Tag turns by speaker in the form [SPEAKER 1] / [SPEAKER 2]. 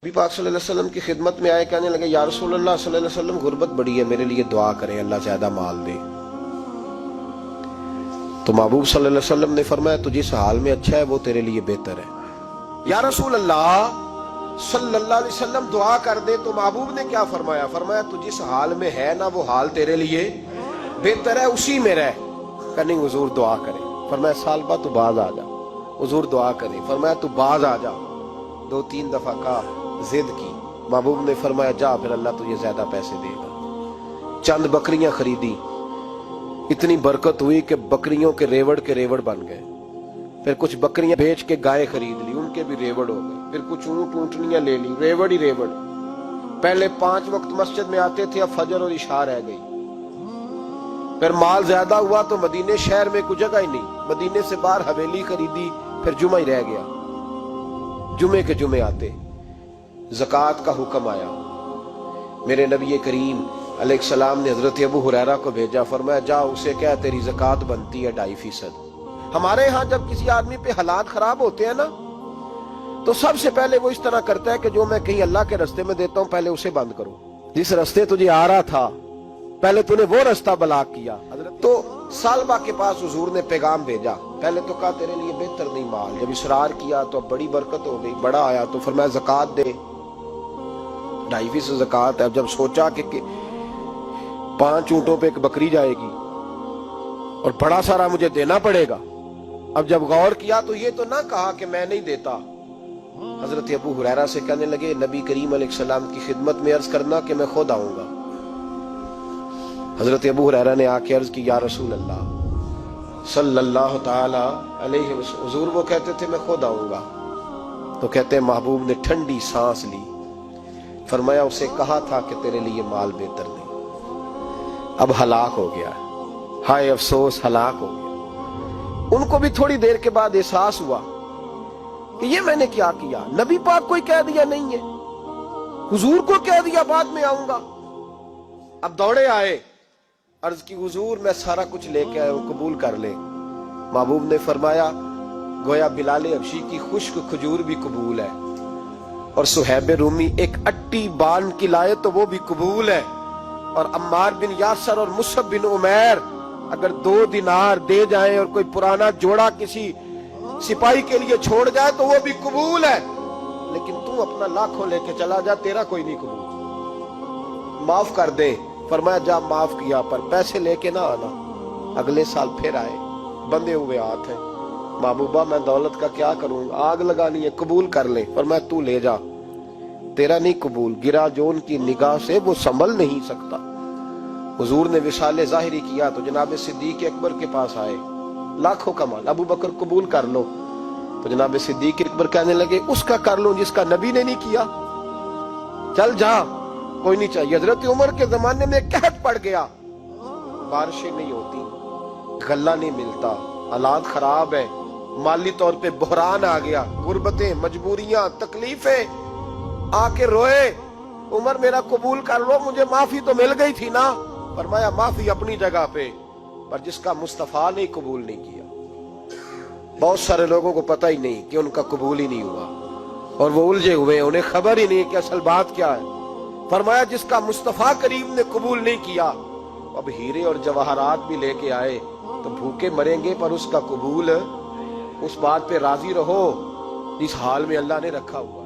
[SPEAKER 1] نبی پاک صلی اللہ علیہ وسلم کی خدمت میں آئے، کہنے لگے یا رسول اللہ صلی اللہ علیہ وسلم غربت بڑی ہے، میرے لیے دعا کریں اللہ زیادہ مال دے۔ تو محبوب صلی اللہ علیہ وسلم نے فرمایا تو جس حال میں اچھا ہے وہ تیرے لیے بہتر ہے۔ یا رسول اللہ صلی اللہ علیہ وسلم دعا کر دے، تو محبوب نے کیا فرمایا؟ فرمایا تو جس حال میں ہے نا وہ حال تیرے لیے بہتر ہے، اسی میں رہ۔ کہ نہیں حضور دعا کرے۔ فرمایا سال بعد تو باز آ جا۔ حضور دعا کرے۔ فرمایا تو باز آ جا۔ 2-3 دفعہ کہا، ضد کی۔ محبوب نے فرمایا جا، پھر اللہ تجھے زیادہ پیسے دے گا۔ چند بکریاں خریدی، اتنی برکت ہوئی کہ بکریوں کے ریوڑ بن گئے۔ پھر کچھ بکریاں بیچ کے گائے خرید لی، ان کے بھی ریوڑ ہو گئے۔ پھر کچھ اونٹ اونٹنیاں لے لی، ریوڑ ہی ریوڑ۔ پہلے 5 وقت مسجد میں آتے تھے، اب فجر اور عشاء رہ گئی۔ پھر مال زیادہ ہوا تو مدینے شہر میں کوئی جگہ ہی نہیں، مدینے سے باہر حویلی خریدی، پھر جمعہ ہی رہ گیا۔ جمعے کے جمعے آتے، زکوٰۃ کا حکم آیا۔ میرے نبی کریم علیہ السلام نے حضرت ابو ہریرہ کو بھیجا، فرمایا جا اسے کہہ تیری زکوٰۃ بنتی ہے 2.5%۔ ہمارے ہاں جب کسی آدمی پہ حالات خراب ہوتے ہیں نا تو سب سے پہلے وہ اس طرح کرتا ہے کہ جو میں کہیں اللہ کے رستے میں دیتا ہوں پہلے اسے بند کرو۔ جس رستے تجھے آ رہا تھا پہلے تو نے وہ رستہ بلاک کیا۔ تو سالبہ کے پاس حضور نے پیغام بھیجا، پہلے تو کہا تیرے لیے بہتر نہیں مال، جب اصرار کیا تو اب بڑی برکت ہو گئی، بڑا آیا تو فرمایا زکوٰۃ دے، 2.5% زکوٰۃ ہے۔ اب جب سوچا کہ 5 اونٹوں پہ ایک بکری جائے گی اور بڑا سارا مجھے دینا پڑے گا، اب جب غور کیا تو یہ تو نہ کہا کہ میں نہیں دیتا۔ حضرت ابو ہریرہ سے کہنے لگے نبی کریم علیہ السلام کی خدمت میں عرض کرنا کہ میں خود آؤں گا۔ حضرت ابو ہریرہ نے آ کے عرض کی یا رسول اللہ صلی اللہ تعالی علیہ وسلم، حضور وہ کہتے تھے میں خود آؤں گا۔ تو کہتے ہیں محبوب نے ٹھنڈی سانس لی، فرمایا اسے کہا تھا کہ تیرے لیے مال بہتر نہیں، اب ہلاک ہو گیا، ہائے افسوس ہلاک ہو گیا۔ ان کو بھی تھوڑی دیر کے بعد احساس ہوا کہ یہ میں نے کیا کیا، نبی پاک کو کہہ دیا نہیں ہے، حضور کو کہہ دیا بعد میں آؤں گا۔ اب دوڑے آئے، عرض کی حضور میں سارا کچھ لے کے آیا ہوں، قبول کر لیں۔ محبوب نے فرمایا گویا بلال حبشی کی خشک کھجور بھی قبول ہے، اور صہیب رومی ایک اٹی بان کی لائے تو وہ بھی قبول ہے، اور عمار بن یاسر اور مصعب بن عمیر اگر 2 دینار دے جائیں اور کوئی پرانا جوڑا کسی سپاہی کے لیے چھوڑ جائے تو وہ بھی قبول ہے، لیکن تو اپنا لاکھوں لے کے چلا جا، تیرا کوئی نہیں قبول، معاف کر دے۔ فرمایا جا معاف کیا، پر پیسے لے کے نہ آنا۔ اگلے سال پھر آئے، بندے ہوئے ہاتھ ہیں، محبوبہ میں دولت کا کیا کروں، آگ لگانی ہے، قبول کر لیں۔ فرمایا تو لے جا، تیرا نہیں قبول، گرا جو ان کی نگاہ سے وہ سنبھل نہیں سکتا۔ حضور نے وصال ظاہری کیا تو جناب صدیق اکبر کے پاس آئے، لاکھوں کا مال، ابو بکر قبول کر لو۔ تو جناب صدیق اکبر کہنے لگے اس کا کر لوں جس کا نبی نے نہیں کیا، چل جا، کوئی نہیں چاہیے۔ حضرت عمر کے زمانے میں قحط پڑ گیا، بارشیں نہیں ہوتی، غلہ نہیں ملتا، حالات خراب ہے، مالی طور پہ بحران آ گیا، غربتیں، مجبوریاں، تکلیفیں، آ کے روئے، عمر میرا قبول کر لو، مجھے معافی تو مل گئی تھی نا۔ فرمایا معافی اپنی جگہ پہ، پر جس کا مصطفیٰ نے قبول نہیں کیا۔ بہت سارے لوگوں کو پتہ ہی نہیں کہ ان کا قبول ہی نہیں ہوا، اور وہ الجھے ہوئے، انہیں خبر ہی نہیں کہ اصل بات کیا ہے۔ فرمایا جس کا مصطفیٰ کریم نے قبول نہیں کیا، اب ہیرے اور جواہرات بھی لے کے آئے تو بھوکے مریں گے، پر اس کا قبول، اس بات پہ راضی رہو جس حال میں اللہ نے رکھا ہوا۔